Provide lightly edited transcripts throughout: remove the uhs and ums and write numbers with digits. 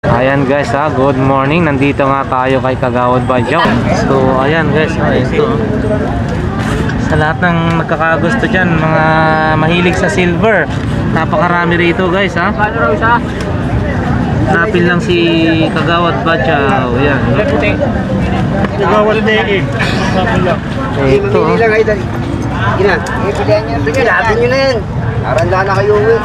Ayan guys good morning. Nandito nga tayo kay Kagawad Badyaw. So ayan guys ito. Sa lahat ng nagkakagusto dyan, mga mahilig sa silver, napakarami rito guys Napil lang si Kagawad Badyaw. Ayan. Kagawad Badyaw. Ito. Gina, ipilihan nyo. Sige, lahat nyo na yan. Naranda na kayo uwi.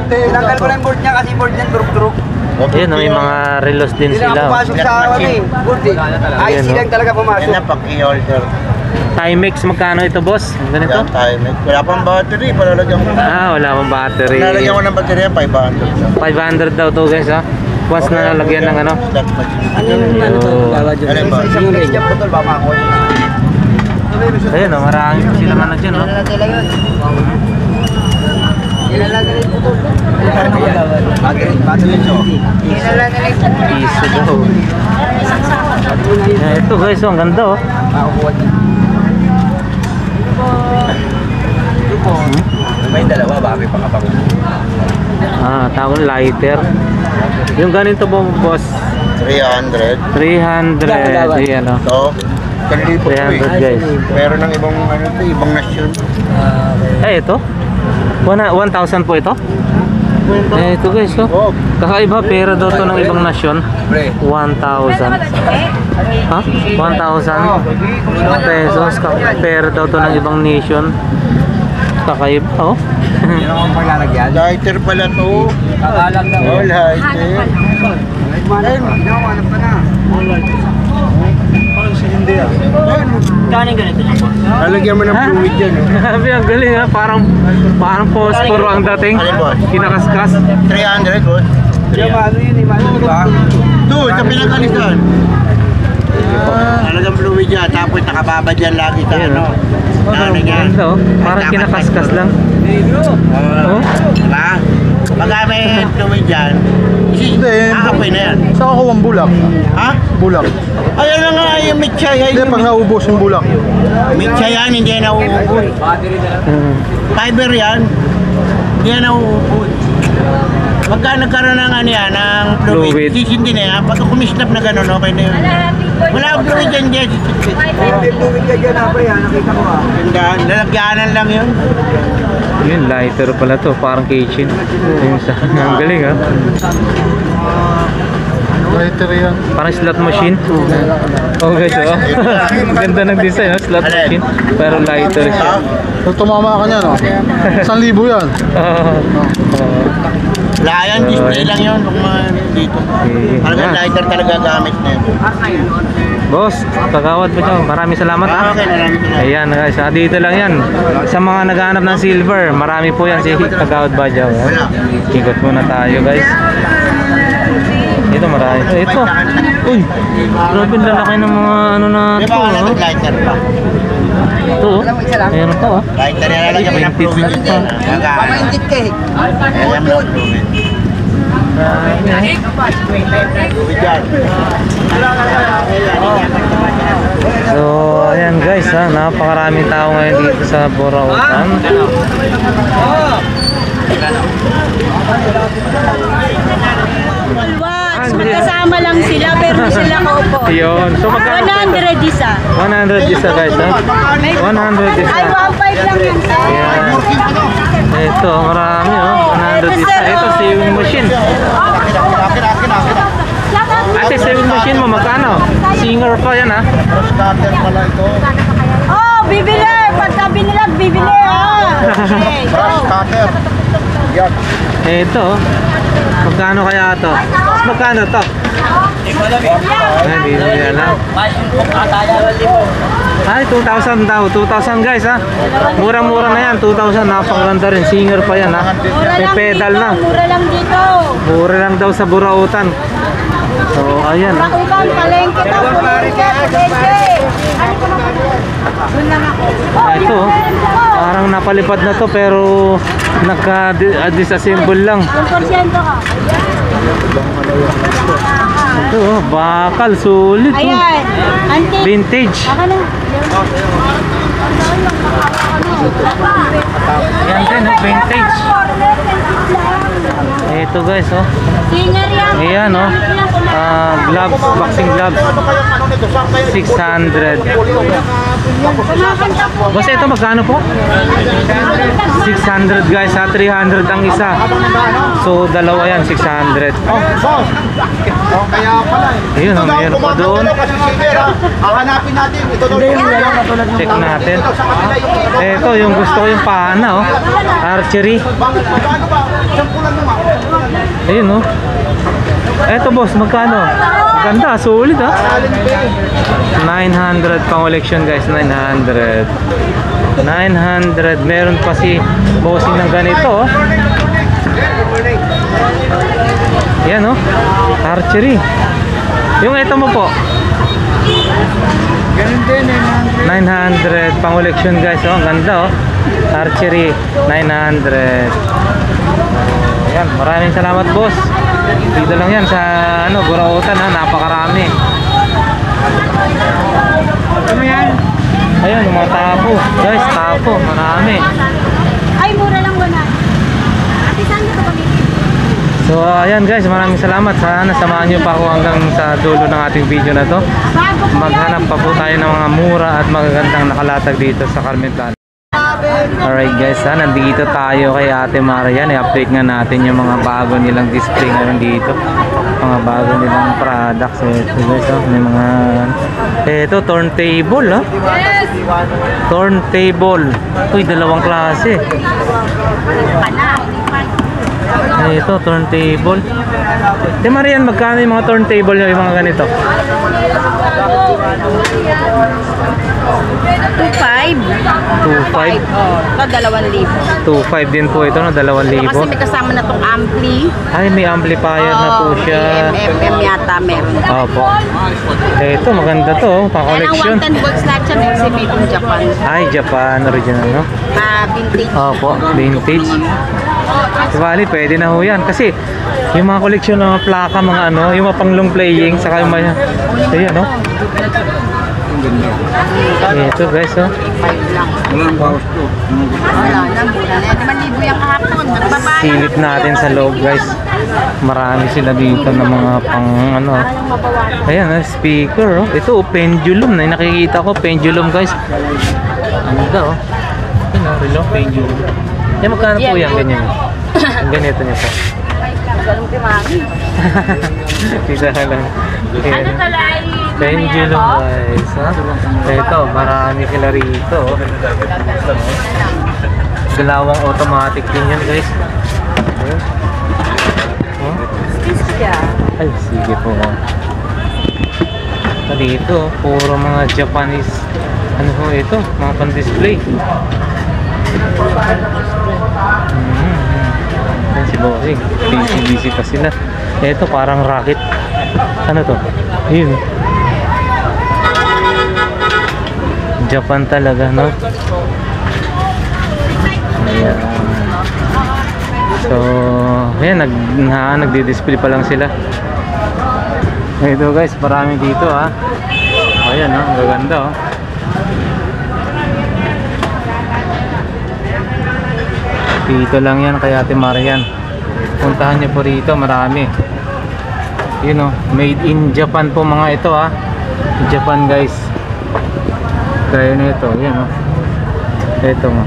Tinanggal ko lang board niya kasi board niya durug-durug. Ayan, may mga relos din Hindi na sila. pumasok sa board eh. IC lang talaga pumasok. Yan na pag i-order. Timex, magkano ito boss? Ganito? Yan, Timex. Wala pang battery. Palalagyan ko. Wala pang battery. Palalagyan ko ng battery yan, 500 500 lang. daw to guys Once na nalagyan ng ano. Slot machine. Ano to? Alin ba? Isang page yung putol ba makakuha nyo? Ayun marami pa sila ano dyan Yan na nila yun. Yan na nila yung putol. Battery nyo. Yan na nila yung putol. Piso daw. Ito guys ang ganda Makakuha nyo. May dalawa, baka may pangapako. Tawag lighter. Yung ganito po boss 300. 300 yan So, kanilipo 300 guys. Meron ng ibang ano to, ibang nasyon. Ito 1,000 po ito. Ito guys Oh, kakaiba pera daw to ng ibang nasyon. 1,000 1,000 pesos pera daw to ng ibang nation. Kakaiba Yan ang paglalagyan. lighter pala to. Kakalang na. Oh, lighter. Ginawanap ka na. Lalagyan mo ng fluid yan. Grabe ang galing parang posporo ang dating. Alin boss? Kinakaskas. 300 boss. Ano yun, di ba? Doon, sa pinakalisan. Talagang fluid yan. Tapos nakababa dyan lagi sa ano. Ano yan. Parang kinakaskas lang. Oh. Diba? Pagka may fluid dyan, kakapay na yan. Saan ako ang bulak? Ha? Bulak. Ayan na nga yung mitya yan. Hindi, pag naubos yung bulak. Mitya yan, hindi yan nauubos. Fiber yan, hindi yan nauubos. Pagka nagkaroon ng ano yan, ng Fluid. fluid, sisindi na yan. Pagka kumislap na gano'n, okay na yun. Wala ang fluid yan dyan. Hindi tumig ka dyan, pre, nakita ko Tandaan, lalagyanan lang yun. Yun, lighter pala to, parang kitchen. Ang galing Lighter yan. Parang slot machine. Okay, so ganda ng design, slot machine. Pero lighter siya. Pag tumama ka niya, no? 1,000 yan. Wala yan, display lang yun. Kung dito. Talagang lighter talaga gamit na yun. Boss, Kagawad po daw. Maraming salamat Okay, maraming salamat. Ayan guys, dito lang yan. Sa mga naghahanap ng silver, marami po yan si Kagawad Badyaw. Ikot muna tayo guys. Ito marami. Ito. Uy, grabe ang lalaki ng mga ano na Di ito. ba wala itong lighter pa? Ito. Ayan ito Lighter yan, lalagyan mo ng fluid yun dyan. Pamaintit ka eh. Lalagyan mo ng fluid. Fluid yan. So, ayan guys napakaraming tao ngayon dito sa Burautan. Magkasama lang sila pero hindi sila kaupo. Yun. So, magkano po ito? 100 isa. 100 isa guys 100 isa. Ay, 1.5 lang yan. Ayan. Ito, marami 100 isa. Ito, sewing machine. Ate, sewing machine mo, magkano? Singer pa yan Starter pala ito. Oh, bibili! Pagka binilag, bibili Okay, Brush cutter. Yan. Ito, magkano kaya ito? Magkano to? Hindi mo alam. Ay, 2,000 daw. 2,000 guys Murang-mura na yan. 2,000. Napakaganda rin. Singer pa yan May pedal na. Mura lang dito. Mura lang daw sa Burautan. So, ayan Burautan, palengke daw. Ito, parang napalipad na to pero nagka-disassemble lang. 1% ka. Ito, bakal, sulit Ayan, antique. Vintage. Baka na. Yan din, vintage. Ito guys, oh. Singer yan. Ayan, oh. Gloves, boxing gloves. 600. Kumakanta po. Boss, ito magkano po? 600 guys, 300 ang isa. So, dalawa yan, 600. Kaya pala eh. Ayun, mayroon pa doon. Hahanapin natin. Ito daw Check natin. Ito, yung gusto ko yung pana, oh. Archery. Ayun, oh. Eto boss, magkano? Ganda, solid ha. 900 pang collection guys, 900. 900. Meron pa si bossing ng ganito, oh. Yan, oh. Archery. Yung ito mo po. 900 pang collection guys, oh. Ang ganda, oh. Archery 900. Ayan, maraming salamat boss. Dito lang yan sa ano, Burautan ha, napakarami. Ano yan? Ayun, yung mga tapo. Guys, tapo, marami. Ay, mura lang wala. Ate, saan nyo ito pamilya? So ayan guys, maraming salamat. Sana samahan nyo pa ako hanggang sa dulo ng ating video na to. Bago po Maghanap pa po tayo ng mga mura at magagandang nakalatag dito sa Carmen Plana. Alright guys, nandito tayo kay Ate Marian. I-update nga natin yung mga bago nilang display ngayon dito. Mga bago nilang products. Ito guys, oh. May mga... Ito, turntable, oh. Turntable. Uy, dalawang klase. Ito, turntable. Ate Marian, magkano yung mga turntable nyo, yung mga ganito? 2.5. 2.5. Ito, 2,000. 2.5 din po ito, no? 2,000. Kasi may kasama na tong ampli. Ay, may amplifier na po siya. MM yata meron. Opo. Ito, maganda to, Yan ang pa-collection. 110 volts lahat siya. Kasi made in Japan. Ay, Japan original, no? Vintage. Opo, vintage. Bali, pwede na ho yan. Kasi, yung mga koleksyon ng mga plaka, mga ano, yung mga pang long playing, saka yung mga, ayun, no? Ito guys, oh. 5 lang. Wala na, mura na. 5,000 yung kahapon. Nagbabayad. Silip natin sa loob guys. Marami sila dito ng mga pang ano. Ayan, speaker, oh. Ito, pendulum na nakikita ko, pendulum guys. Ano daw, oh. Ano, relo, pendulum. Yan, magkano po yan, ganyan? Ang ganito niya po. Ganun kay mami. Isa ka lang. Ano talay? Pendulum guys, ha? Ito, marami sila rito, oh. Dalawang automatic din yan guys. Ayun. Oh. Ay, sige po. Dito, puro mga Japanese. Ano po ito? Mga pan-display. Yan si Bossing. Busy pa sila. Ito, parang rocket. Ano to? Ayun. Japan talaga, no? Ayan. So, ayan, nagdi-display pa lang sila. Ito guys, marami dito, ha. Ayan, no? Ang gaganda, oh. Dito lang yan kay Ate Marian. Puntahan niyo po rito, marami. Yun, oh, made in Japan po mga ito, ha. Japan guys. Kaya na ito, yan, oh. Ito mo.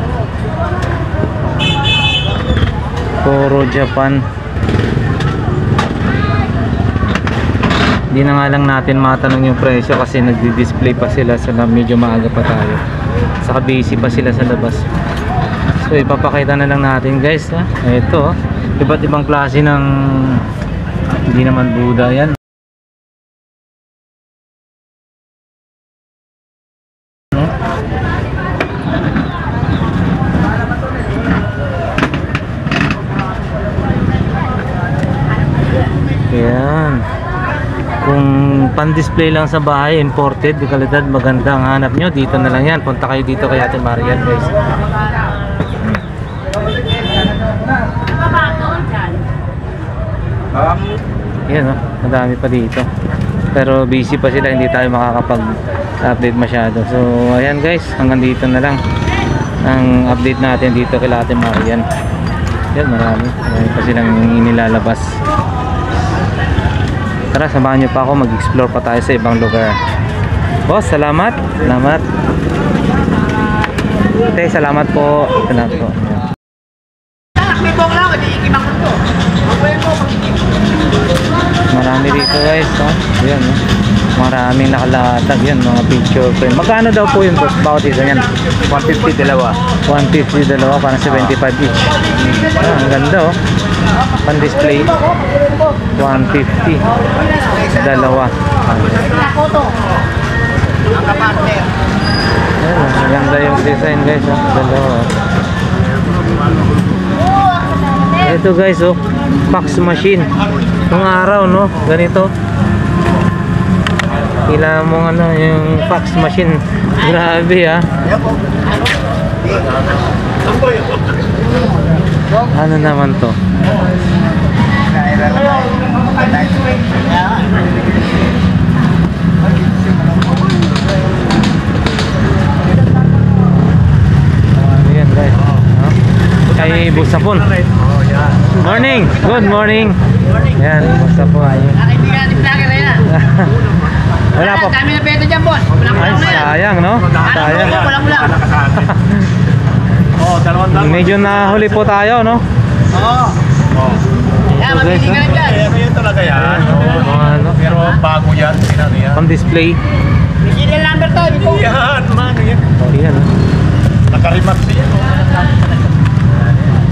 Puro Japan. Hindi na nga lang natin matanong yung presyo kasi nagdi-display pa sila sa medyo maaga pa tayo. Saka busy pa sila sa labas. So ipapakita na lang natin guys, ha. Ito, oh. Iba't ibang klase ng hindi naman Buddha yan. Yan. Kung pan-display lang sa bahay, imported, di kalidad, maganda ang hanap nyo, dito na lang yan. Punta kayo dito kay Ate Marian guys. Yan, oh, madami pa dito. Pero busy pa sila, hindi tayo makakapag-update masyado. So ayan guys, hanggang dito na lang ang update natin dito kay Ate Marian. Yan, marami. Marami pa silang inilalabas. Tara, samahan nyo pa ako. Mag-explore pa tayo sa ibang lugar. Boss, salamat. Salamat. Okay, salamat po. Salamat po. Marami dito guys, oh. Yan, oh. Maraming nakalatag yan, mga picture frame. Magkano daw po yung boss bawat isa yan? 150 dalawa. 150 dalawa, parang 75 each. Ah, ang ganda, oh. Pan display 150 dalawa. Ayan, ang ganda yung design guys, oh. Dalawa. Ito guys, oh, fax machine. Nung araw, no, ganito. Kailangan mo ano, yung fax machine. Grabe, ah. Ano naman to? Ayan guys, kay Busapon. Morning, good morning. Yan, Busapon. Wala pa. Dami na beto dyan, boss. Ay, sayang, no? Sayang. Kulang. Oh, dalawang dalawa. Medyo nahuli po tayo, no? Oo. Kaya Ito, guys, mabili ka no? na dyan. Yan talaga yan. Ano? Pero bago yan. Ano yan? On display. May serial number to. Ito. Yan, man. Yan. Ayan, no? Nakarimax yan.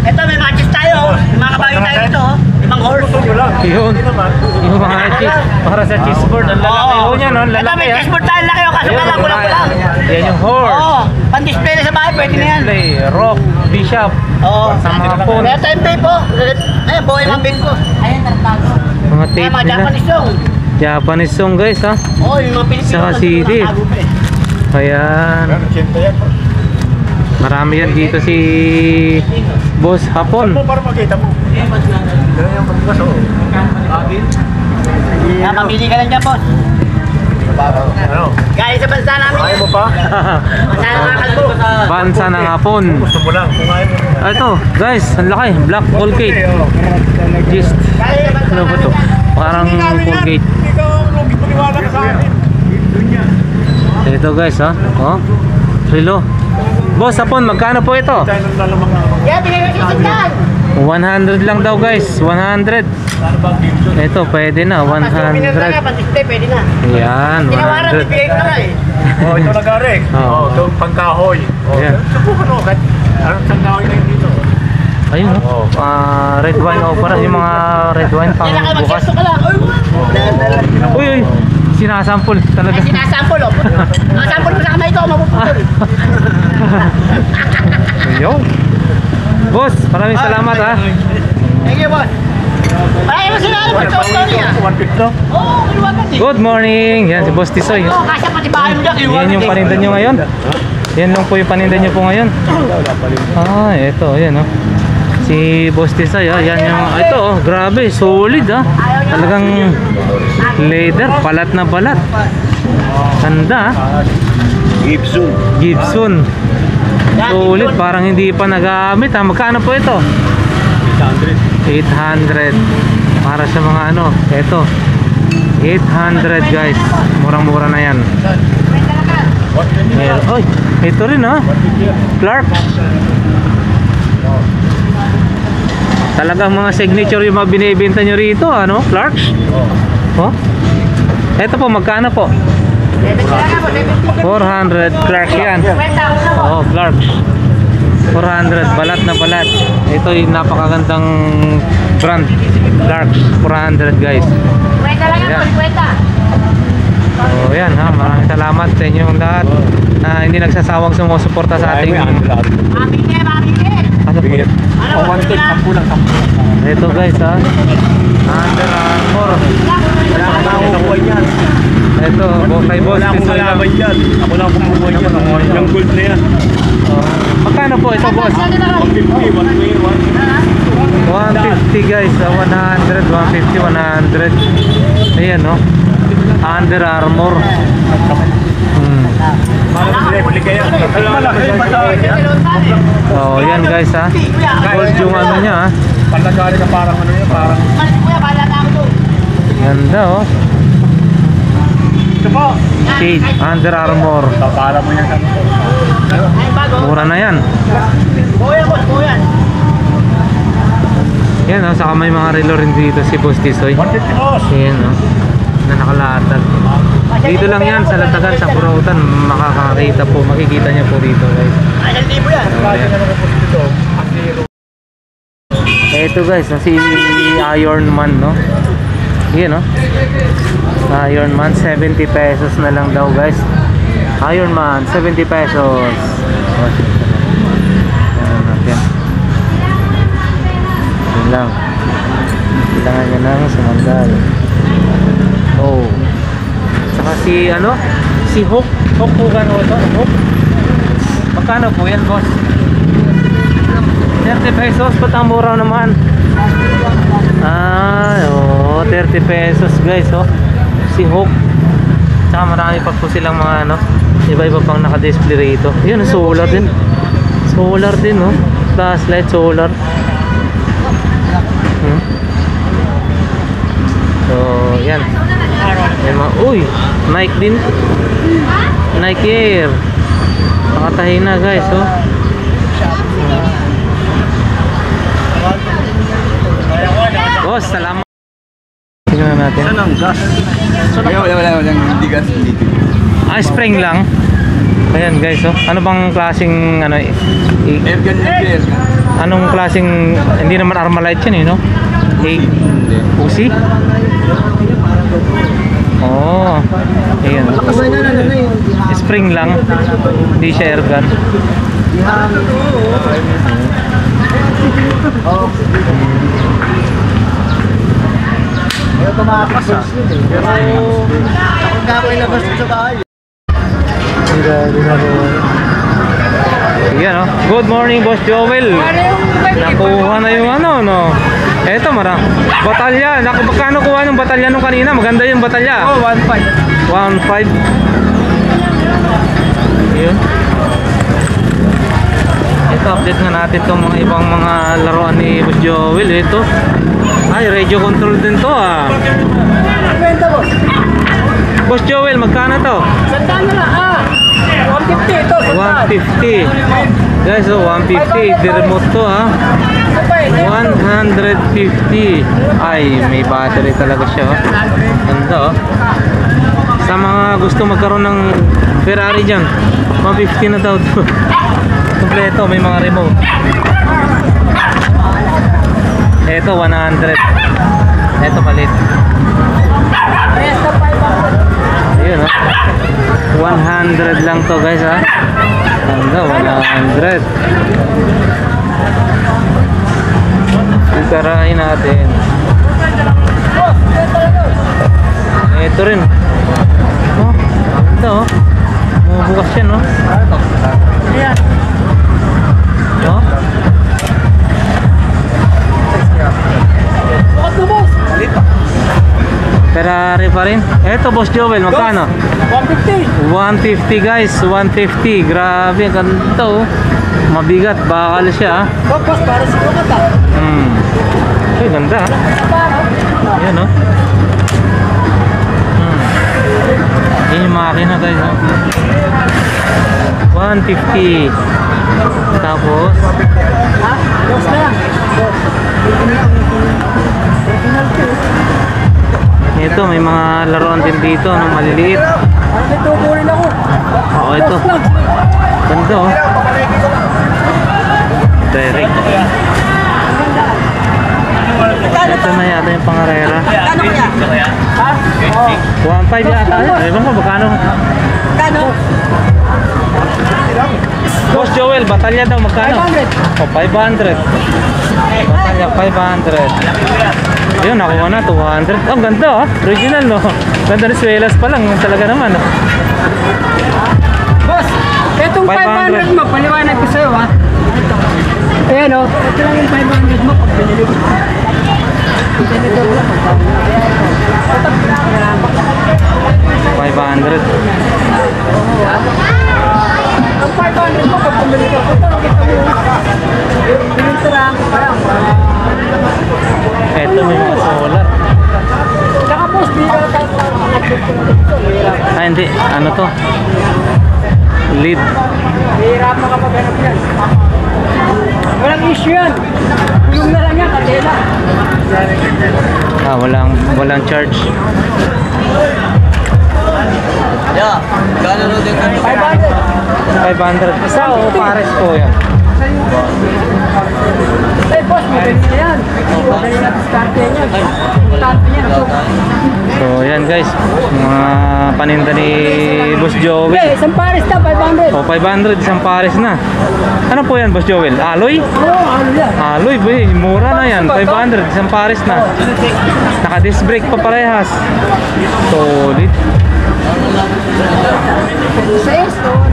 Ito, may matches tayo. May mga kabayo tayo dito. Limang horse. Yun. Yung mga cheese. Para sa cheeseboard. Ang lalaki ho niya, no? Ang Ito, lalaki, may ah. chessboard tayo laki. Kaso Ayan, lang, kulang. yan yung horse. Oo. Pan-display na sa bahay, pwede na yan. Display, rock, bishop. Oo. Sa mga phone. Kaya tayo pay po. Ayan, buhay mga bin ko. Ayan, tartago. Mga Ayan, tape mga nila. Japanese song. Japanese song guys, ha? Oo, yung mga Pilipino. Saka CD. Ayan. Yan, 80 yan. Marami yan dito si Boss Hapon. Para makita mo. Yan yung pagbaso. Kaya mamili ka lang dyan, boss. Ano? Galing sa bansa namin. Ayaw mo pa? Bansa ng mga kalbo. Bansa ng Hapon. Gusto mo lang. Kung ayaw mo. Ah, ito, guys, ang laki. Black Colgate. Just, Galing sa bansa ano ba to? Parang Colgate. Hindi ka lugi paniwala ka sa akin. Ito guys, ha? Oh, Rilo. Boss Hapon, magkano po ito? Tayo nang lalamang na naman. Kaya binigay ko siya 100 lang daw guys, 100. Ito, pwede na, 100. Pan-display, pwede na. Yan, Tinawaran, 100. bibigay ko na nga eh. Oh, ito nag-arek. Oo. Oh, ito pangkahoy. Oh, Ayan. subukan mo. Kahit anong pangkahoy na yun dito. Ayun, oh. Red wine opera, yung mga red wine pang Kailan ka bukas. mag-gesto ka lang. Uy, uy, sinasampol talaga. Ay, sinasample oh. Nakasample mo sa kamay ko, mapuputol. Yo. Boss, maraming salamat, ha. Thank you, boss. Maraming mo sila, ano ba story ah? 150 lang. Oo, kiluwagan eh. Good morning. Yan si Boss Tisoy. Oo, kasya pati bahay mo dyan, Yan kiluwagan yung eh. paninda nyo ngayon. Yan lang po yung paninda nyo po ngayon. Ah, ito, yan, oh. Si Boss Tisoy, oh. Yan yung, ito, oh. Grabe, solid, ah. Talagang leather, balat na balat. Ganda, ah. Gibson. Gibson. Solid, parang hindi pa nagamit, ha. Magkano po ito? 800. Para sa mga ano, ito. 800 guys. Murang-mura na yan. Oy, ito rin, ha. Clark. Talagang mga signature yung mga binibenta nyo rito, ano? Clarks. Oh. Ito po, magkano po? 400. Clark yan. Oh, Clarks. 400. Balat na balat. Ito yung napakagandang brand. Clarks. 400 guys. Kwenta lang yan, kwenta. So yan, ha. Maraming salamat sa inyong lahat na hindi nagsasawang sumusuporta sa ating Mamili, mamili. ano po? Ano, mamili na. Ito guys, ha. Under Armour. Nakukuha yan. Ito, kay Boss Wala akong Tisoy lang. malaman yan. Ako lang kumukuha yan. Yung gold na yan. Magkano po ito, boss? 150, 150 guys, 100, 150, 100. Ayan, no? Under Armour. Oh, yan guys ha. Gold yung ano niya ha. Pagkakari ka parang ano yun, parang... Ganda oh. Ito po! Shade, Under Armour. Para mo yan. Mura na yan. Yan oh, saka may mga relo rin dito si Boss Tisoy. 150 boss! Yan oh, na nakalatag. Dito lang yan sa Latagan, sa Purautan. Makakakita po, makikita niya po dito guys. Ito guys, si Iron Man no. Yan no. Iron Man 70 pesos na lang daw guys. Iron Man 70 pesos. Yan natin. Yan lang. Kailangan niya ng sumandal. Oh. Saka si ano? Si Hook. Hook po gano'n ito? Hook? Magkano po yan boss? 30 pesos. Ba't ang mura naman? Ah, oh, 30 pesos guys oh. Si Hook. Saka marami pa po silang mga ano, iba-iba pang naka-display rito. Yun, solar din. Solar din oh. Flashlight, solar. So, yan. Yan mga, uy, Nike din. Nike Air. Nakatahi na guys oh. Boss, salamat. Tingnan natin. Saan ang gas? Wala, hindi gas, hindi. Ah, spring lang. Ayan guys oh. Ano bang klaseng ano Airgun yung airgun. anong klaseng, hindi naman Armalite yun eh no? Uzi? Oh. Ayan. Spring lang. Hindi siya airgun. Pero tumakas ah. Pero ako nga ko ilabas sa bahay. Yan oh. Good morning Boss Joel. Nakuha na yung ano no. Eto batalya. Magkano kuha ng batalya nung kanina? Maganda yung batalya. Oh, 1.5. 1.5. Yun. Ito, update nga natin itong mga ibang mga laruan ni Boss Joel. Ito. Ay, radio control din to ah. Boss Joel, magkano to? Sandaan na lang ah. 150 ito. 150. Guys, oh, 150. Di remote to ah. 150. Ay, may battery talaga siya oh. Ganda oh. Sa mga gusto magkaroon ng Ferrari dyan, 150 na daw to. Kompleto, may mga remote. Ito 100. Ito palit. Ayun oh. 100 lang to guys ha. Ganda, 100. Ikarain natin. Ito rin. Oh, ito oh. Bubukas yan oh. Oh. Ferrari pa rin. Eto Boss Joel, magkano? 150. 150 guys, 150. Grabe, ganda oh. Mabigat, bakal siya. Boss, para sa kumat ah. Ay, ganda ah. Yan oh. Yan yung makina guys oh. 150. Tapos Boss na lang. ito, may mga laruan din dito no, maliliit. May tubo rin ako. Oo, ito. Ganda oh. Direct. Ito na yata yung pangarera. Kano kaya? Ha? 1.5 yata. Ewan ko, bakano? Kano? Boss Joel, batalya daw, magkano? 500. Oh, 500. Batalya, 500. Yun, nakuha na, 200. Oh, ang ganda ah. Original no. Ganda rin swelas pa lang. Talaga naman no. Boss, etong 500 mo, paliwanag ko sa'yo ha. Ito. Ayan o, ito lang yung 500 mo pag binili mo. Ganito lang. Ito. 500. Ang 500 mo, pag pumili ka po, kita mo. Pinintirahan ko pa yan. Eto, may mga solar. Saka boss, hindi ka tayo Ah, hindi. Ano to? Lead. Hirap makapaganap yan. Walang issue yan. Kulong na lang yan, kadena. Ah, walang charge. 500. 500. Isa o pares po yan. Eh boss, magaling na yan. Magaling na diskarte yan. Diskarte yan. So, yan guys. Mga paninda ni Boss Joel. Okay, isang pares na, 500. O, 500. Isang pares na. Ano po yan, Boss Joel? Aloy? Oo, ano yan? Aloy, boy. Mura na yan. 500. Isang pares na. Naka-disc brake pa parehas. Solid.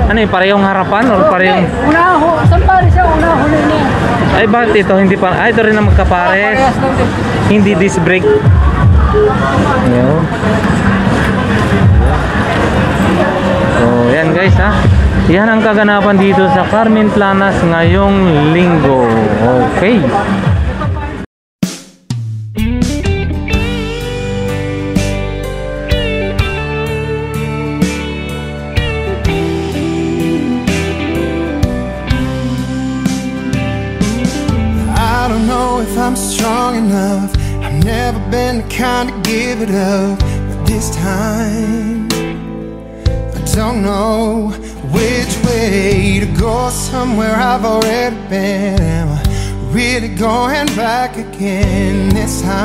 Ano yung parehong harapan or parehong... Una ho, isang pares yan, una huli na yan. Ay, bakit ito? Hindi pa... Ay, ito rin na magkapares. Parehas lang din. Hindi disc brake. Ayun. So, yan guys ha. Yan ang kaganapan dito sa Carmen Planas ngayong linggo. Okay. I don't know if I'm strong enough. I've never been the kind to give it up, but this time I don't know which way to go. Somewhere I've already been. Am I really going back again this time?